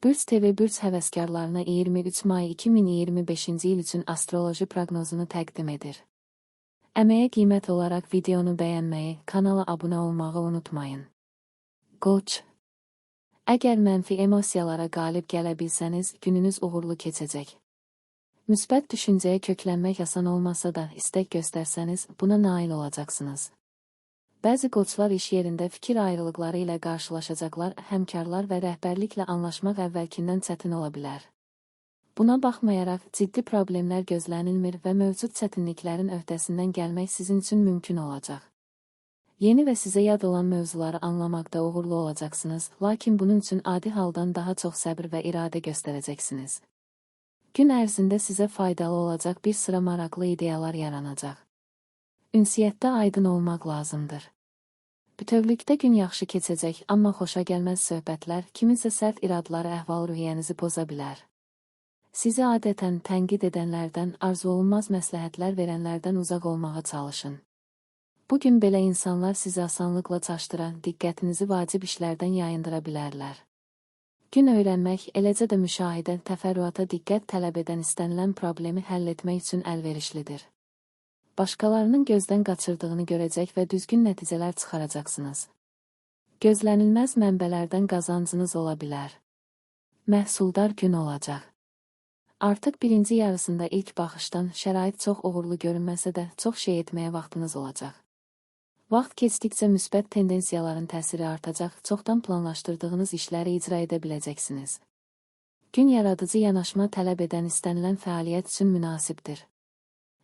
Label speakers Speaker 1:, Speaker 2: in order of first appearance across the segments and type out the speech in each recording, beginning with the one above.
Speaker 1: Bürc TV Bürc həvəskarlarına 23 may 2025-ci il üçün astroloji proqnozunu təqdim edir. Əməyə qiymət olaraq videonu bəyənməyi, kanala abunə olmağı unutmayın. Qoç. Əgər mənfi emosiyalara qalib gələ bilsəniz, gününüz uğurlu keçəcək. Müsbət düşüncəyə köklənmək asan olmasa da, istək göstərsəniz, buna nail olacaqsınız. Bəzi qoçlar iş yerində fikir ayrılıqları ilə qarşılaşacaqlar, həmkarlar və rəhbərliklə anlaşmaq əvvəlkindən çətin ola bilər. Buna baxmayaraq, ciddi problemlər gözlənilmir və mövcud çətinliklərin öhdəsindən gəlmək sizin üçün mümkün olacaq. Yeni və sizə yad olan mövzuları anlamaqda uğurlu olacaqsınız, lakin bunun üçün adi haldan daha çox səbr və iradə göstərəcəksiniz. Gün ərzində sizə faydalı olacaq bir sıra maraqlı ideyalar yaranacaq. Ünsiyyətdə aydın olmaq lazımdır. Bütövlükdə gün yaxşı keçəcək, amma xoşa gəlməz söhbətlər, kiminsə sərt iradları əhval-ruhiyyənizi poza bilər. Sizi adətən tənqid edənlərdən, arzu olunmaz məsləhətlər verənlərdən uzaq olmağa çalışın. Bugün belə insanlar sizi asanlıqla çaşdıran, diqqətinizi vacib işlərdən yayındıra bilərlər. Gün öyrənmək, eləcə də müşahidə, təfərrüata diqqət tələb edən istənilən problemi həll etmək üçün əlverişlidir. Başqalarının gözdən qaçırdığını görəcək və düzgün nəticələr çıxaracaqsınız. Gözlənilməz mənbələrdən qazancınız ola bilər. Məhsuldar gün olacaq. Artıq birinci yarısında ilk baxışdan şərait çox uğurlu görünməsə də, çox şey etməyə vaxtınız olacaq. Vaxt keçdikcə müsbət tendensiyaların təsiri artacaq, çoxdan planlaşdırdığınız işləri icra edə biləcəksiniz. Gün yaradıcı yanaşma tələb edən istənilən fəaliyyət üçün münasibdir.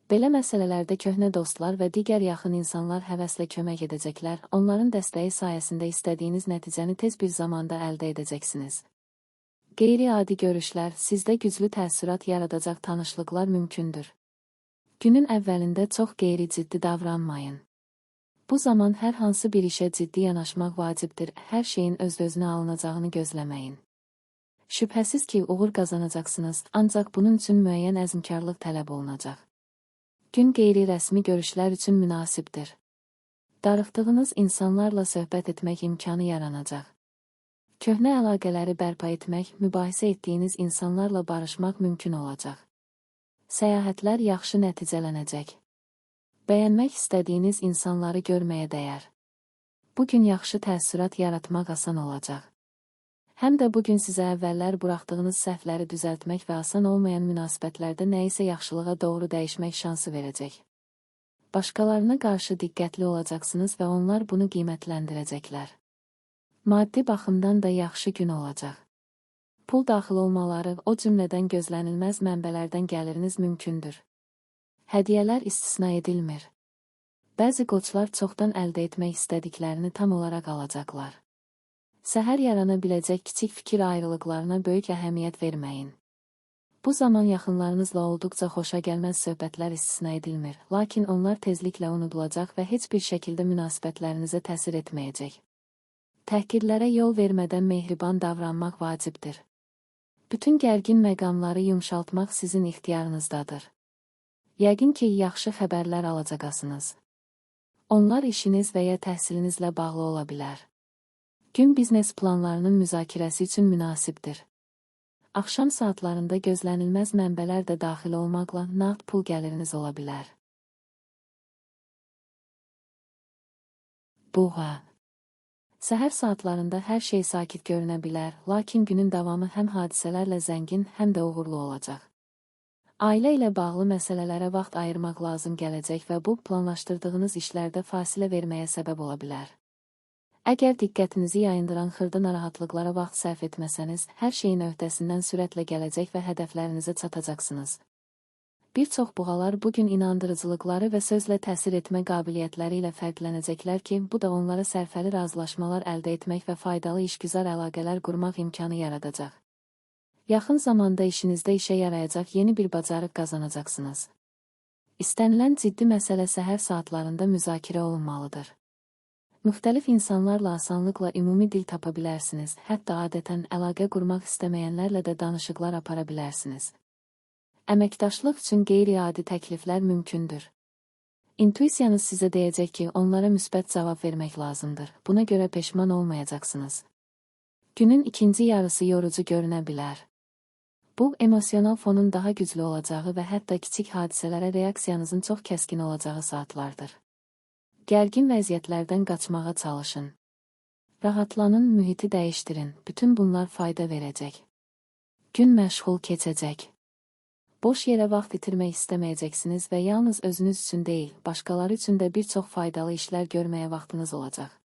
Speaker 1: Belə məsələlərdə köhnə dostlar və digər yaxın insanlar həvəslə kömək edəcəklər, onların dəstəyi sayəsində istədiyiniz nəticəni tez bir zamanda əldə edəcəksiniz. Qeyri-adi görüşlər, sizdə güclü təəssürat yaradacaq tanışlıqlar mümkündür. Günün əvvəlində çox qeyri-ciddi davranmayın. Bu zaman hər hansı bir işə ciddi yanaşmaq vacibdir, hər şeyin öz-özünə alınacağını gözləməyin. Şübhəsiz ki, uğur qazanacaqsınız, ancaq bunun üçün müəyyən əzmkarlıq tələb olunacaq. Gün qeyri-rəsmi görüşlər üçün münasibdir. Darıxdığınız insanlarla söhbət etmək imkanı yaranacaq. Köhnə əlaqələri bərpa etmək, mübahisə etdiyiniz insanlarla barışmaq mümkün olacaq. Səyahətlər yaxşı nəticələnəcək. Bəyənmək istədiyiniz insanları görməyə dəyər. Bugün yaxşı təəssürat yaratmaq asan olacaq. Həm də bugün sizə əvvəllər buraxdığınız səhvləri düzəltmək və asan olmayan münasibətlərdə nəyisə yaxşılığa doğru dəyişmək şansı verəcək. Başqalarına qarşı diqqətli olacaqsınız və onlar bunu qiymətləndirəcəklər. Maddi baxımdan da yaxşı gün olacaq. Pul daxil olmaları, o cümlədən gözlənilməz mənbələrdən gəliriniz mümkündür. Hədiyyələr istisna edilmir. Bəzi qoçlar çoxdan əldə etmək istədiklərini tam olaraq alacaqlar. Səhər yarana biləcək kiçik fikir ayrılıqlarına böyük əhəmiyyət verməyin. Bu zaman yaxınlarınızla olduqca xoşa gəlməz söhbətlər istisna edilmir, lakin onlar tezliklə unudulacaq və heç bir şəkildə münasibətlərinizə təsir etməyəcək. Təhqirlərə yol vermədən mehriban davranmaq vacibdir. Bütün gərgin məqamları yumşaltmaq sizin ixtiyarınızdadır. Yəqin ki, yaxşı xəbərlər alacaqsınız. Onlar işiniz və ya təhsilinizlə bağlı ola bilər. Gün biznes planlarının müzakirəsi üçün münasibdir. Axşam saatlarında gözlənilməz mənbələr də daxil olmaqla nağd pul gəliriniz ola bilər. Buğa. Səhər saatlarında hər şey sakit görünə bilər, lakin günün davamı həm hadisələrlə zəngin, həm də uğurlu olacaq. Ailə ilə bağlı məsələlərə vaxt ayırmaq lazım gələcək və bu, planlaşdırdığınız işlərdə fasilə verməyə səbəb ola bilər. Əgər diqqətinizi yayındıran xırda narahatlıqlara vaxt sərf etməsəniz, hər şeyin öhdəsindən sürətlə gələcək və hədəflərinizə çatacaqsınız. Bir çox buğalar bugün inandırıcılıqları və sözlə təsir etmə qabiliyyətləri ilə fərqlənəcəklər ki, bu da onlara sərfəli razılaşmalar əldə etmək və faydalı işgüzar əlaqələr qurmaq imkanı yaradacaq. Yaxın zamanda işinizdə işə yarayacaq yeni bir bacarıq qazanacaqsınız. İstənilən ciddi məsələ səhər saatlarında müzakirə olunmalıdır. Müxtəlif insanlarla asanlıqla ümumi dil tapa bilərsiniz, hətta adətən əlaqə qurmaq istəməyənlərlə də danışıqlar apara bilərsiniz. Əməkdaşlıq üçün qeyri-adi təkliflər mümkündür. İntuisiyanız sizə deyəcək ki, onlara müsbət cavab vermək lazımdır. Buna görə peşman olmayacaqsınız. Günün ikinci yarısı yorucu görünə bilər. Bu, emosional fonun daha güclü olacağı və hətta kiçik hadisələrə reaksiyanızın çox kəskin olacağı saatlardır. Gərgin vəziyyətlərdən qaçmağa çalışın. Rahatlanın, mühiti dəyişdirin. Bütün bunlar fayda verəcək. Gün məşğul keçəcək. Boş yerə vaxt itirmək istəməyəcəksiniz və yalnız özünüz üçün deyil, başqaları üçün də bir çox faydalı işlər görməyə vaxtınız olacaq.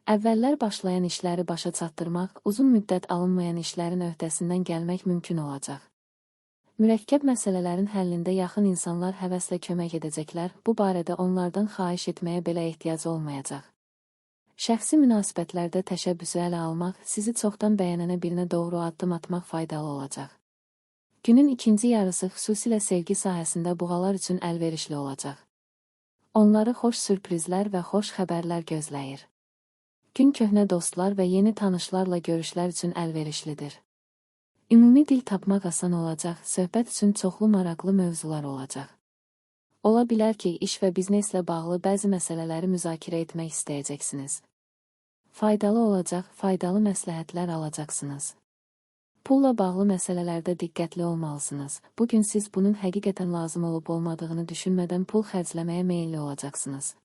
Speaker 1: Əvvəllər başlayan işləri başa çatdırmaq, uzun müddət alınmayan işlərin öhdəsindən gəlmək mümkün olacaq. Mürəkkəb məsələlərin həllində yaxın insanlar həvəslə kömək edəcəklər, bu barədə onlardan xahiş etməyə belə ehtiyac olmayacaq. Şəxsi münasibətlərdə təşəbbüsü ələ almaq, sizi çoxdan bəyənənə birinə doğru addım atmaq faydalı olacaq. Günün ikinci yarısı xüsusilə sevgi sahəsində buğalar üçün əlverişli olacaq. Onları xoş sürprizlər və xoş xəbərlər gözləyir. Gün köhnə dostlar və yeni tanışlarla görüşlər üçün əlverişlidir. Ümumi dil tapmaq asan olacaq, söhbət üçün çoxlu maraqlı mövzular olacaq. Ola bilər ki, iş və bizneslə bağlı bəzi məsələləri müzakirə etmək istəyəcəksiniz. Faydalı olacaq, faydalı məsləhətlər alacaqsınız. Pulla bağlı məsələlərdə diqqətli olmalısınız. Bugün siz bunun həqiqətən lazım olub olmadığını düşünmədən pul xərcləməyə meyilli olacaqsınız.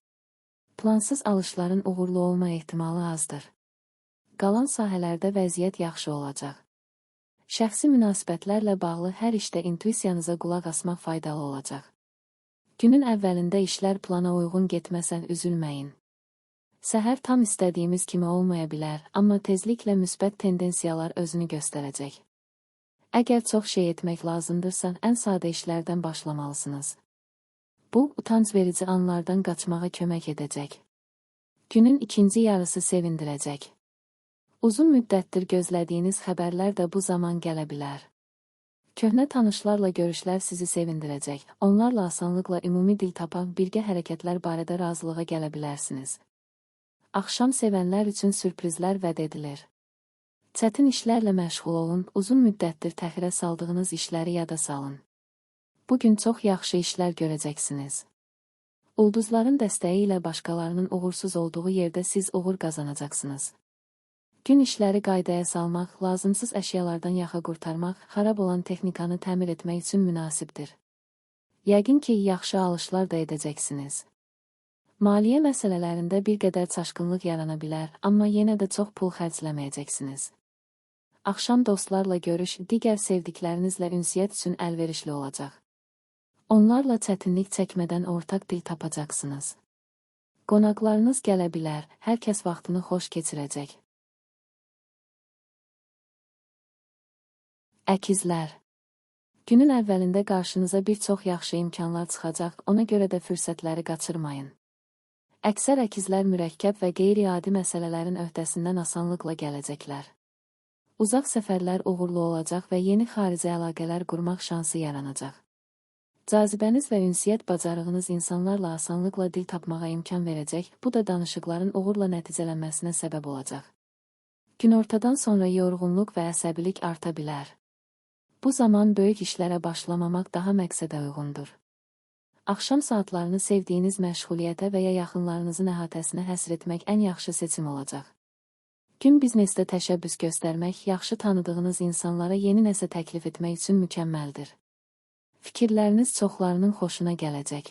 Speaker 1: Plansız alışların uğurlu olma ehtimalı azdır. Qalan sahələrdə vəziyyət yaxşı olacaq. Şəxsi münasibətlərlə bağlı hər işdə intuisiyanıza qulaq asmaq faydalı olacaq. Günün əvvəlində işlər plana uyğun getməsə üzülməyin. Səhər tam istədiyimiz kimi olmaya bilər, amma tezliklə müsbət tendensiyalar özünü göstərəcək. Əgər çox şey etmək lazımdırsa, ən sadə işlərdən başlamalısınız. Bu, utanc verici anlardan qaçmağa kömək edəcək. Günün ikinci yarısı sevindirəcək. Uzun müddətdir gözlədiyiniz xəbərlər də bu zaman gələ bilər. Köhnə tanışlarla görüşlər sizi sevindirəcək. Onlarla asanlıqla ümumi dil tapan birgə hərəkətlər barədə razılığa gələ bilərsiniz. Axşam sevənlər üçün sürprizlər vəd edilir. Çətin işlərlə məşğul olun, uzun müddətdir təxirə saldığınız işləri yada salın. Bugün çox yaxşı işlər görəcəksiniz. Ulduzların dəstəyi ilə başqalarının uğursuz olduğu yerdə siz uğur qazanacaqsınız. Gün işləri qaydaya salmaq, lazımsız əşyalardan yaxa qurtarmaq, xarab olan texnikanı təmir etmək üçün münasibdir. Yəqin ki, yaxşı alışlar da edəcəksiniz. Maliyyə məsələlərində bir qədər çaşqınlıq yarana bilər, amma yenə də çox pul xərcləməyəcəksiniz. Axşam dostlarla görüş, digər sevdiklərinizlə ünsiyyət üçün əlverişli olacaq. Onlarla çətinlik çəkmədən ortaq dil tapacaqsınız. Qonaqlarınız gələ bilər, hər kəs vaxtını xoş keçirəcək. Əkizlər. Günün əvvəlində qarşınıza bir çox yaxşı imkanlar çıxacaq, ona görə də fürsətləri qaçırmayın. Əksər əkizlər mürəkkəb və qeyri-adi məsələlərin öhdəsindən asanlıqla gələcəklər. Uzaq səfərlər uğurlu olacaq və yeni xarici əlaqələr qurmaq şansı yaranacaq. Cazibəniz və ünsiyyət bacarığınız insanlarla asanlıqla dil tapmağa imkan verəcək, bu da danışıqların uğurla nəticələnməsinə səbəb olacaq. Günortadan sonra yorğunluq və əsəbilik arta bilər. Bu zaman böyük işlərə başlamamaq daha məqsədə uyğundur. Axşam saatlarını sevdiyiniz məşğuliyyətə və ya yaxınlarınızın əhatəsinə həsr etmək ən yaxşı seçim olacaq. Gün biznesdə təşəbbüs göstərmək, yaxşı tanıdığınız insanlara yeni nəsə təklif etmək üçün mükəmməldir. Fikirləriniz çoxlarının xoşuna gələcək.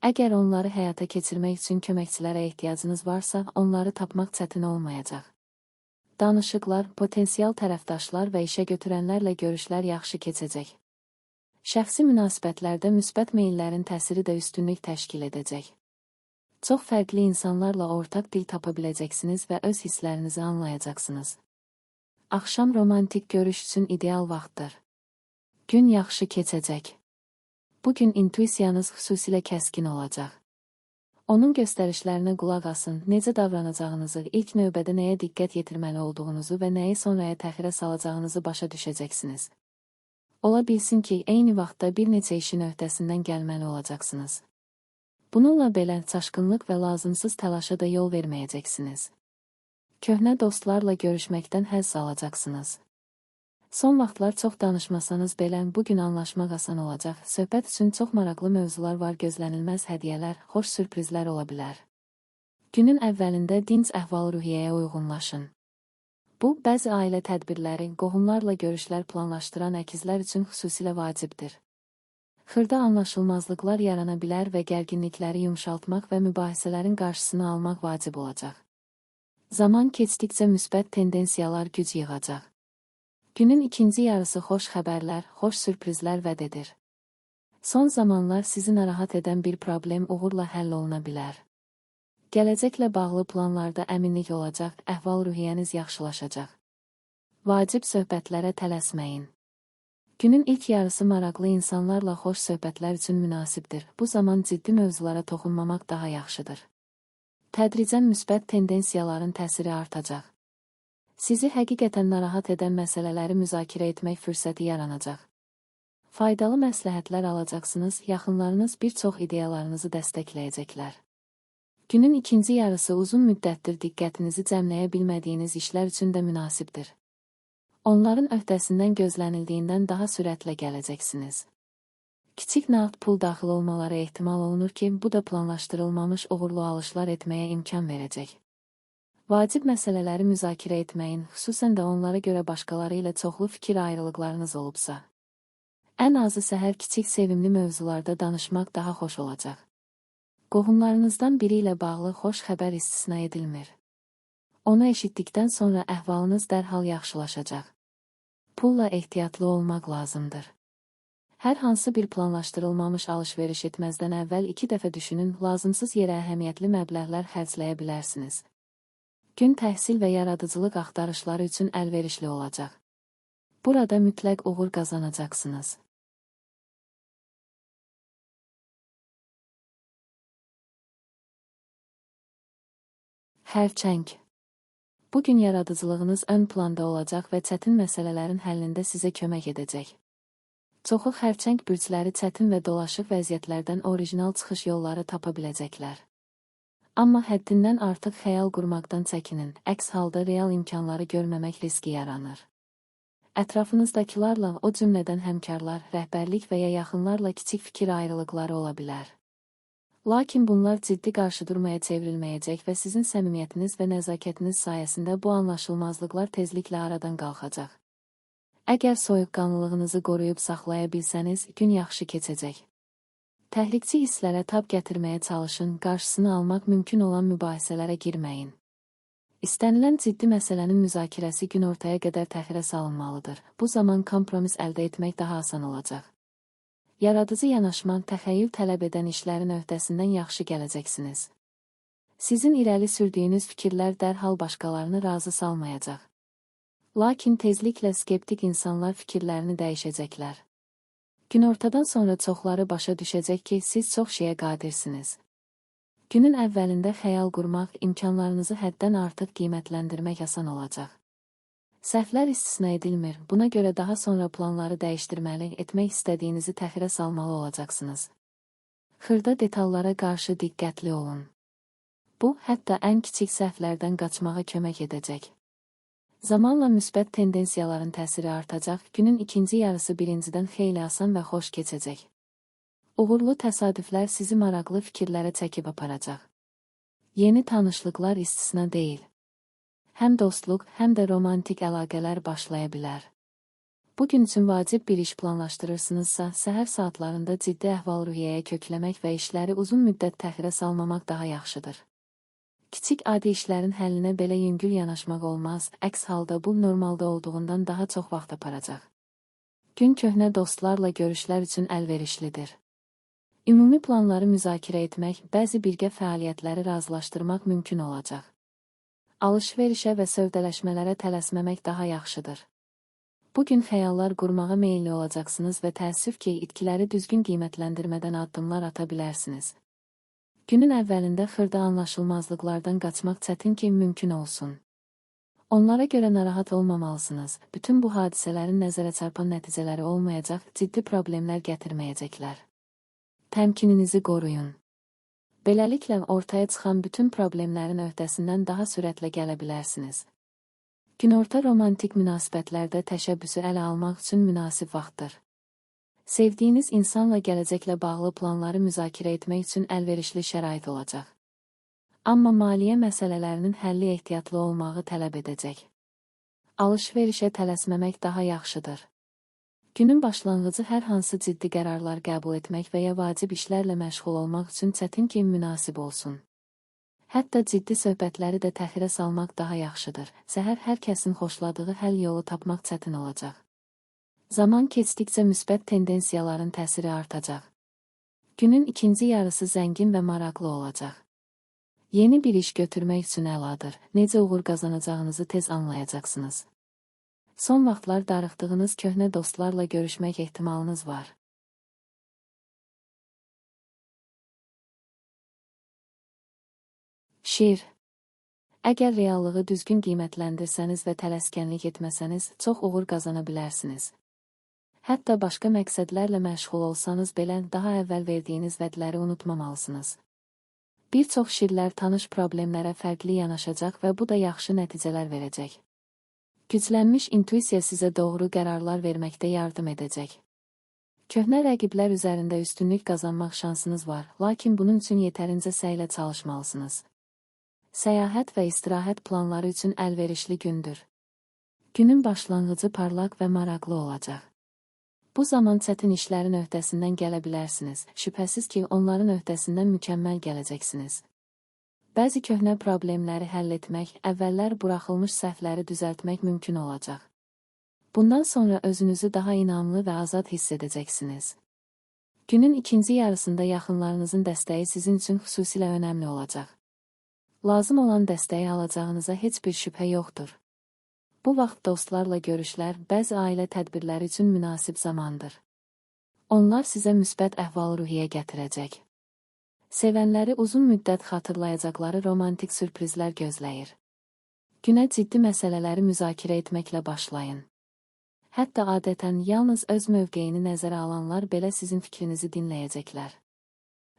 Speaker 1: Əgər onları həyata keçirmək üçün köməkçilərə ehtiyacınız varsa, onları tapmaq çətin olmayacaq. Danışıqlar, potensial tərəfdaşlar və işə götürənlərlə görüşlər yaxşı keçəcək. Şəxsi münasibətlərdə müsbət meyllərin təsiri də üstünlük təşkil edəcək. Çox fərqli insanlarla ortaq dil tapa biləcəksiniz və öz hisslərinizi anlayacaqsınız. Axşam romantik görüş üçün ideal vaxtdır. Gün yaxşı keçəcək. Bugün intuisiyanız xüsusilə kəskin olacaq. Onun göstərişlərinə qulaq asın, necə davranacağınızı, ilk növbədə nəyə diqqət yetirməli olduğunuzu və nəyi sonraya təxirə salacağınızı başa düşəcəksiniz. Ola bilsin ki, eyni vaxtda bir neçə işin öhdəsindən gəlməli olacaqsınız. Bununla belə çaşqınlıq və lazımsız təlaşa da yol verməyəcəksiniz. Köhnə dostlarla görüşməkdən həzz alacaqsınız. Son vaxtlar çox danışmasanız belə, bugün anlaşmaq asan olacaq. Söhbət üçün çox maraqlı mövzular var, gözlənilməz hədiyyələr, xoş sürprizlər ola bilər. Günün əvvəlində dinc əhval-ruhiyyəyə uyğunlaşın. Bu, bəzi ailə tədbirləri, qohumlarla görüşlər planlaşdıran əkizlər üçün xüsusilə vacibdir. Xırda anlaşılmazlıqlar yarana bilər və gərginlikləri yumşaltmaq və mübahisələrin qarşısını almaq vacib olacaq. Zaman keçdikcə müsbət tendensiyalar güc yığacaq. Günün ikinci yarısı xoş xəbərlər, xoş sürprizlər vəd edir. Son zamanlar sizi narahat edən bir problem uğurla həll oluna bilər. Gələcəklə bağlı planlarda əminlik olacaq, əhval-ruhiyyəniz yaxşılaşacaq. Vacib söhbətlərə tələsməyin. Günün ilk yarısı maraqlı insanlarla xoş söhbətlər üçün münasibdir. Bu zaman ciddi mövzulara toxunmamaq daha yaxşıdır. Tədricən müsbət tendensiyaların təsiri artacaq. Sizi həqiqətən narahat edən məsələləri müzakirə etmək fürsəti yaranacaq. Faydalı məsləhətlər alacaqsınız, yaxınlarınız bir çox ideyalarınızı dəstəkləyəcəklər. Günün ikinci yarısı uzun müddətdir diqqətinizi cəmləyə bilmədiyiniz işlər üçün də münasibdir. Onların öhdəsindən gözlənildiyindən daha sürətlə gələcəksiniz. Kiçik nağd pul daxil olmaları ehtimal olunur ki, bu da planlaşdırılmamış uğurlu alışlar etməyə imkan verəcək. Vacib məsələləri müzakirə etməyin, xüsusən də onlara görə başqaları ilə çoxlu fikir ayrılıqlarınız olubsa. Ən azı səhər kiçik sevimli mövzularda danışmaq daha xoş olacaq. Qohumlarınızdan biri ilə bağlı xoş xəbər istisna edilmir. Onu eşitdikdən sonra əhvalınız dərhal yaxşılaşacaq. Pulla ehtiyatlı olmaq lazımdır. Hər hansı bir planlaşdırılmamış alış-veriş etməzdən əvvəl 2 dəfə düşünün, lazımsız yerə əhəmiyyətli məbləğlər xərcləyə bilərsiniz. Gün təhsil və yaradıcılıq axtarışları üçün əlverişli olacaq. Burada mütləq uğur qazanacaqsınız. Xərçəng. Bugün yaradıcılığınız ön planda olacaq və çətin məsələlərin həllində sizə kömək edəcək. Çoxu xərçəng bürcləri çətin və dolaşıq vəziyyətlərdən orijinal çıxış yolları tapa biləcəklər. Amma həddindən artıq xəyal qurmaqdan çəkinin, əks halda real imkanları görməmək riski yaranır. Ətrafınızdakilarla, o cümlədən həmkarlar, rəhbərlik və ya yaxınlarla kiçik fikir ayrılıqları ola bilər. Lakin bunlar ciddi qarşıdurmaya çevrilməyəcək və sizin səmimiyyətiniz və nəzakətiniz sayəsində bu anlaşılmazlıqlar tezliklə aradan qalxacaq. Əgər soyuqqanlılığınızı qoruyub saxlaya bilsəniz, gün yaxşı keçəcək. Təhlükçi hisslərə tab gətirməyə çalışın, qarşısını almaq mümkün olan mübahisələrə girməyin. İstənilən ciddi məsələnin müzakirəsi günortaya qədər təxirə salınmalıdır. Bu zaman kompromis əldə etmək daha asan olacaq. Yaradıcı yanaşma, təxəyyül tələb edən işlərin öhdəsindən yaxşı gələcəksiniz. Sizin irəli sürdüyünüz fikirlər dərhal başqalarını razı salmayacaq. Lakin tezliklə skeptik insanlar fikirlərini dəyişəcəklər. Günortadan sonra çoxları başa düşəcək ki, siz çox şeyə qadirsiniz. Günün əvvəlində xəyal qurmaq, imkanlarınızı həddən artıq qiymətləndirmək asan olacaq. Səhvlər istisna edilmir, buna görə daha sonra planları dəyişdirməli, etmək istədiyinizi təxirə salmalı olacaqsınız. Xırda detallara qarşı diqqətli olun. Bu, hətta ən kiçik səhvlərdən qaçmağa kömək edəcək. Zamanla müsbət tendensiyaların təsiri artacaq, günün ikinci yarısı birincidən xeyli asan və xoş keçəcək. Uğurlu təsadüflər sizi maraqlı fikirlərə çəkib aparacaq. Yeni tanışlıqlar istisna deyil. Həm dostluq, həm də romantik əlaqələr başlaya bilər. Bugün üçün vacib bir iş planlaşdırırsınızsa, səhər saatlarında ciddi əhval-ruhiyyəyə kökləmək və işləri uzun müddət təxirə salmamaq daha yaxşıdır. Kiçik adi işlərin həllinə belə yüngül yanaşmaq olmaz, əks halda bu normalda olduğundan daha çox vaxt aparacaq. Gün köhnə dostlarla görüşlər üçün əlverişlidir. Ümumi planları müzakirə etmək, bəzi birgə fəaliyyətləri razılaşdırmaq mümkün olacaq. Alış-verişə və sövdələşmələrə tələsməmək daha yaxşıdır. Bugün xəyallar qurmağa meyilli olacaqsınız və təəssüf ki, itkiləri düzgün qiymətləndirmədən addımlar ata bilərsiniz. Günün əvvəlində xırda anlaşılmazlıqlardan qaçmaq çətin ki, mümkün olsun. Onlara görə narahat olmamalısınız. Bütün bu hadisələrin nəzərə çarpan nəticələri olmayacaq, ciddi problemlər gətirməyəcəklər. Təmkininizi qoruyun. Beləliklə, ortaya çıxan bütün problemlərin öhdəsindən daha sürətlə gələ bilərsiniz. Günorta romantik münasibətlərdə təşəbbüsü ələ almaq üçün münasib vaxtdır. Sevdiyiniz insanla gələcəklə bağlı planları müzakirə etmək üçün əlverişli şərait olacaq. Amma maliyyə məsələlərinin həlli ehtiyatlı olmağı tələb edəcək. Alış-verişə tələsməmək daha yaxşıdır. Günün başlanğıcı hər hansı ciddi qərarlar qəbul etmək və ya vacib işlərlə məşğul olmaq üçün çətin ki, münasib olsun. Hətta ciddi söhbətləri də təxirə salmaq daha yaxşıdır. Səhər hər kəsin xoşladığı həll yolu tapmaq çətin olacaq. Zaman keçdikcə müsbət tendensiyaların təsiri artacaq. Günün ikinci yarısı zəngin və maraqlı olacaq. Yeni bir iş götürmək üçün əladır. Necə uğur qazanacağınızı tez anlayacaqsınız. Son vaxtlar darıxdığınız köhnə dostlarla görüşmək ehtimalınız var. Şir. Əgər reallığı düzgün qiymətləndirsəniz və tələskənlik etməsəniz, çox uğur qazana bilərsiniz. Hətta başqa məqsədlərlə məşğul olsanız belə daha əvvəl verdiyiniz vədləri unutmamalısınız. Bir çox şirlər tanış problemlərə fərqli yanaşacaq və bu da yaxşı nəticələr verəcək. Güclənmiş intuisiya sizə doğru qərarlar verməkdə yardım edəcək. Köhnə rəqiblər üzərində üstünlük qazanmaq şansınız var, lakin bunun üçün yetərincə səylə çalışmalısınız. Səyahət və istirahət planları üçün əlverişli gündür. Günün başlanğıcı parlaq və maraqlı olacaq. Bu zaman çətin işlərin öhdəsindən gələ bilərsiniz. Şübhəsiz ki, onların öhdəsindən mükəmməl gələcəksiniz. Bəzi köhnə problemləri həll etmək, əvvəllər buraxılmış səhvləri düzəltmək mümkün olacaq. Bundan sonra özünüzü daha inamlı və azad hiss edəcəksiniz. Günün ikinci yarısında yaxınlarınızın dəstəyi sizin üçün xüsusilə önəmli olacaq. Lazım olan dəstəyi alacağınıza heç bir şübhə yoxdur. Bu vaxt dostlarla görüşlər, bəzi ailə tədbirləri üçün münasib zamandır. Onlar sizə müsbət əhval-ruhiyyə gətirəcək. Sevənləri uzun müddət xatırlayacaqları romantik sürprizlər gözləyir. Günə ciddi məsələləri müzakirə etməklə başlayın. Hətta adətən yalnız öz mövqeyini nəzərə alanlar belə sizin fikrinizi dinləyəcəklər.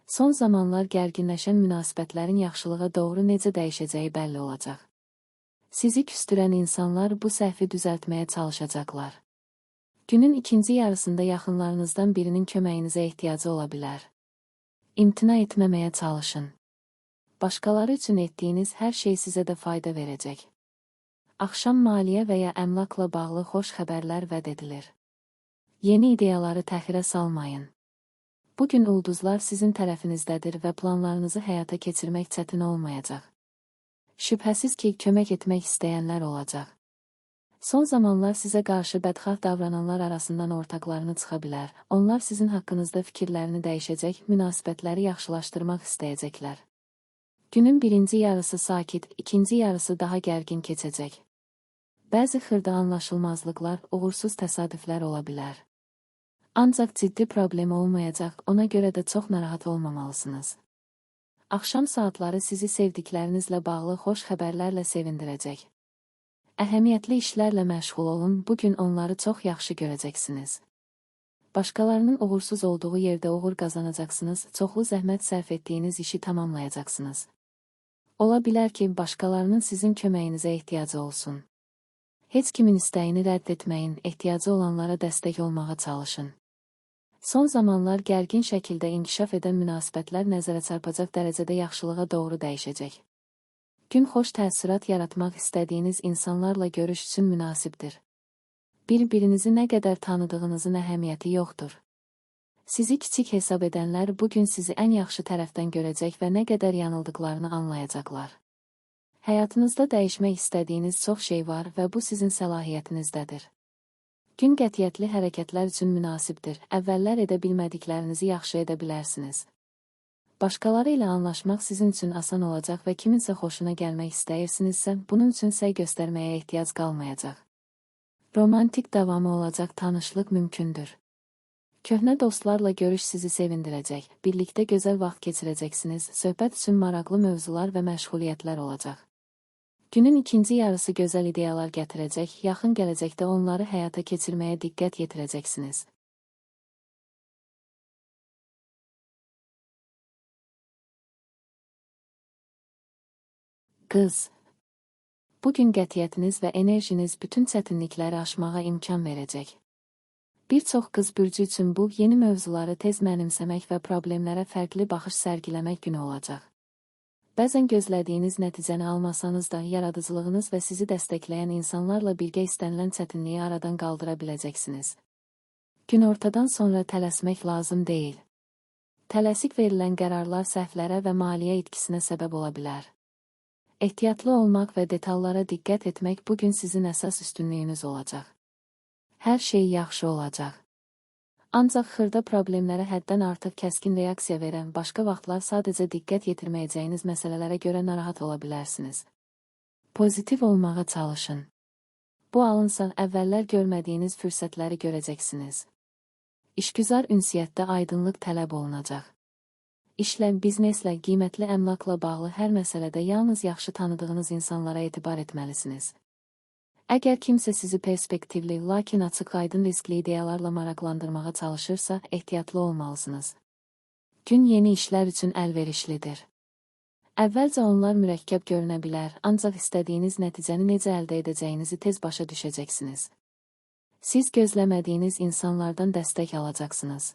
Speaker 1: Son zamanlar gərginləşən münasibətlərin yaxşılığa doğru necə dəyişəcəyi bəlli olacaq. Sizi küstürən insanlar bu səhvi düzəltməyə çalışacaqlar. Günün ikinci yarısında yaxınlarınızdan birinin köməyinizə ehtiyacı ola bilər. İmtina etməməyə çalışın. Başqaları üçün etdiyiniz hər şey sizə də fayda verəcək. Axşam maliyyə və ya əmlakla bağlı xoş xəbərlər vəd edilir. Yeni ideyaları təxirə salmayın. Bugün ulduzlar sizin tərəfinizdədir və planlarınızı həyata keçirmək çətin olmayacaq. Şübhəsiz ki, kömək etmək istəyənlər olacaq. Son zamanlar sizə qarşı bədxah davrananlar arasından ortaqlarını çıxa bilər. Onlar sizin haqqınızda fikirlərini dəyişəcək, münasibətləri yaxşılaşdırmaq istəyəcəklər. Günün birinci yarısı sakit, ikinci yarısı daha gərgin keçəcək. Bəzi xırda anlaşılmazlıqlar, uğursuz təsadüflər ola bilər. Ancaq ciddi problem olmayacaq, ona görə də çox narahat olmamalısınız. Axşam saatları sizi sevdiklərinizlə bağlı xoş xəbərlərlə sevindirəcək. Əhəmiyyətli işlərlə məşğul olun, bugün onları çox yaxşı görəcəksiniz. Başqalarının uğursuz olduğu yerdə uğur qazanacaqsınız, çoxlu zəhmət sərf etdiyiniz işi tamamlayacaqsınız. Ola bilər ki, başqalarının sizin köməyinizə ehtiyacı olsun. Heç kimin istəyini rədd etməyin, ehtiyacı olanlara dəstək olmağa çalışın. Son zamanlar gərgin şəkildə inkişaf edən münasibətlər nəzərə çarpacaq dərəcədə yaxşılığa doğru dəyişəcək. Gün xoş təəssürat yaratmaq istədiyiniz insanlarla görüş üçün münasibdir. Bir-birinizi nə qədər tanıdığınızın əhəmiyyəti yoxdur. Sizi kiçik hesab edənlər bugün sizi ən yaxşı tərəfdən görəcək və nə qədər yanıldıqlarını anlayacaqlar. Həyatınızda dəyişmək istədiyiniz çox şey var və bu sizin səlahiyyətinizdədir. Gün qətiyyətli hərəkətlər üçün münasibdir. Əvvəllər edə bilmədiklərinizi yaxşı edə bilərsiniz. Başqaları ilə anlaşmaq sizin üçün asan olacaq və kiminsə xoşuna gəlmək istəyirsinizsə, bunun üçün səy göstərməyə ehtiyac qalmayacaq. Romantik davamı olacaq tanışlıq mümkündür. Köhnə dostlarla görüş sizi sevindirəcək. Birlikdə gözəl vaxt keçirəcəksiniz. Söhbət üçün maraqlı mövzular və məşğuliyyətlər olacaq. Günün ikinci yarısı gözəl ideyalar gətirəcək, yaxın gələcəkdə onları həyata keçirməyə diqqət yetirəcəksiniz. Qız. Bugün qətiyyətiniz və enerjiniz bütün çətinlikləri aşmağa imkan verəcək. Bir çox qız bürcü üçün bu, yeni mövzuları tez mənimsəmək və problemlərə fərqli baxış sərgiləmək günü olacaq. Bəzən gözlədiyiniz nəticəni almasanız da, yaradıcılığınız və sizi dəstəkləyən insanlarla birgə istənilən çətinliyi aradan qaldıra biləcəksiniz. Günortadan sonra tələsmək lazım deyil. Tələsik verilən qərarlar səhvlərə və maliyyə itkisinə səbəb ola bilər. Ehtiyatlı olmaq və detallara diqqət etmək bugün sizin əsas üstünlüyünüz olacaq. Hər şey yaxşı olacaq. Ancaq xırda problemlərə həddən artıq kəskin reaksiya verən, başqa vaxtlar sadəcə diqqət yetirməyəcəyiniz məsələlərə görə narahat ola bilərsiniz. Pozitiv olmağa çalışın. Bu alınsa, əvvəllər görmədiyiniz fürsətləri görəcəksiniz. İşgüzar ünsiyyətdə aydınlıq tələb olunacaq. İşlə, bizneslə, qiymətli əmlakla bağlı hər məsələdə yalnız yaxşı tanıdığınız insanlara etibar etməlisiniz. Əgər kimsə sizi perspektivli, lakin açıq-aydın riskli ideyalarla maraqlandırmağa çalışırsa, ehtiyatlı olmalısınız. Gün yeni işlər üçün əlverişlidir. Əvvəlcə onlar mürəkkəb görünə bilər, ancaq istədiyiniz nəticəni necə əldə edəcəyinizi tez başa düşəcəksiniz. Siz gözləmədiyiniz insanlardan dəstək alacaqsınız.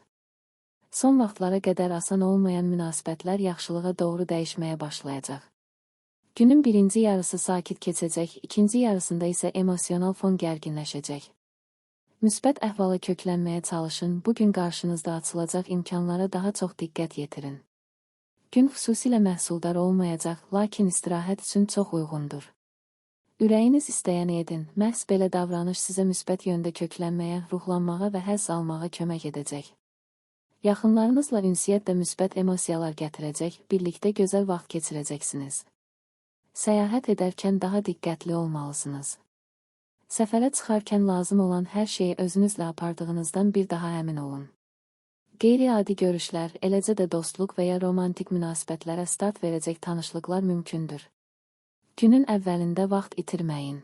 Speaker 1: Son vaxtlara qədər asan olmayan münasibətlər yaxşılığa doğru dəyişməyə başlayacaq. Günün birinci yarısı sakit keçəcək, ikinci yarısında isə emosional fon gərginləşəcək. Müsbət əhvala köklənməyə çalışın, bugün qarşınızda açılacaq imkanlara daha çox diqqət yetirin. Gün xüsusilə məhsuldar olmayacaq, lakin istirahət üçün çox uyğundur. Ürəyiniz istəyəni edin, məhz belə davranış sizə müsbət yöndə köklənməyə, ruhlanmağa və həzz almağa kömək edəcək. Yaxınlarınızla ünsiyyət də müsbət emosiyalar gətirəcək, birlikdə gözəl vaxt keçirəcəksiniz. Səyahət edərkən daha diqqətli olmalısınız. Səfərə çıxarkən lazım olan hər şeyi özünüzlə apardığınızdan bir daha əmin olun. Qeyri-adi görüşlər, eləcə də dostluq və ya romantik münasibətlərə start verəcək tanışlıqlar mümkündür. Günün əvvəlində vaxt itirməyin.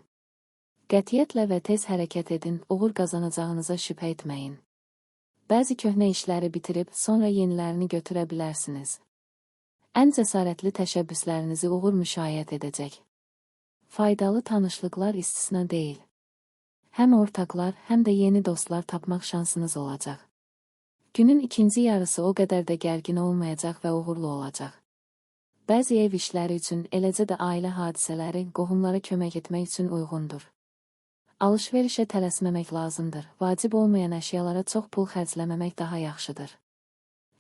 Speaker 1: Qətiyyətlə və tez hərəkət edin, uğur qazanacağınıza şübhə etməyin. Bəzi köhnə işləri bitirib, sonra yenilərini götürə bilərsiniz. Ən cəsarətli təşəbbüslərinizi uğur müşayiət edəcək. Faydalı tanışlıqlar istisna deyil. Həm ortaqlar, həm də yeni dostlar tapmaq şansınız olacaq. Günün ikinci yarısı o qədər də gərgin olmayacaq və uğurlu olacaq. Bəzi ev işləri üçün, eləcə də ailə hadisələri, qohumlara kömək etmək üçün uyğundur. Alış-verişə tələsməmək lazımdır, vacib olmayan əşyalara çox pul xərcləməmək daha yaxşıdır.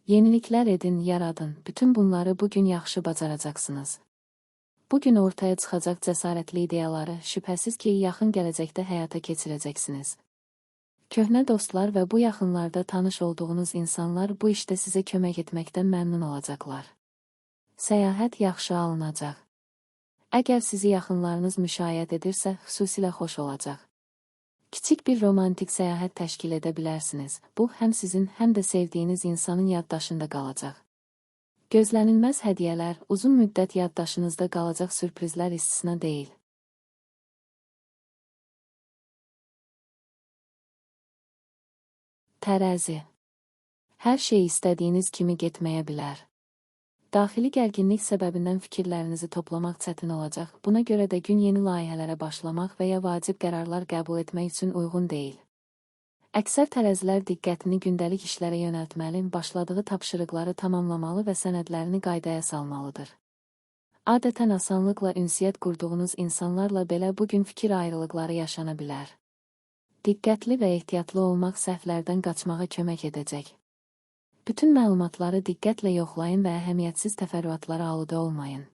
Speaker 1: Yeniliklər edin, yaradın, bütün bunları bugün yaxşı bacaracaqsınız. Bugün ortaya çıxacaq cəsarətli ideyaları, şübhəsiz ki, yaxın gələcəkdə həyata keçirəcəksiniz. Köhnə dostlar və bu yaxınlarda tanış olduğunuz insanlar bu işdə sizə kömək etməkdən məmnun olacaqlar. Səyahət yaxşı alınacaq. Əgər sizi yaxınlarınız müşayiət edirsə, xüsusilə xoş olacaq. Kiçik bir romantik səyahət təşkil edə bilərsiniz. Bu, həm sizin, həm də sevdiyiniz insanın yaddaşında qalacaq. Gözlənilməz hədiyyələr, uzun müddət yaddaşınızda qalacaq sürprizlər istisna deyil. Tərəzi. Hər şey istədiyiniz kimi getməyə bilər. Daxili gərginlik səbəbindən fikirlərinizi toplamaq çətin olacaq, buna görə də gün yeni layihələrə başlamaq və ya vacib qərarlar qəbul etmək üçün uyğun deyil. Əksər tərəzilər diqqətini gündəlik işlərə yönəltməli, başladığı tapşırıqları tamamlamalı və sənədlərini qaydaya salmalıdır. Adətən asanlıqla ünsiyyət qurduğunuz insanlarla belə bugün fikir ayrılıqları yaşana bilər. Diqqətli və ehtiyatlı olmaq səhvlərdən qaçmağa kömək edəcək. Bütün məlumatları diqqətlə yoxlayın və əhəmiyyətsiz təfərrüatlara aludə olmayın.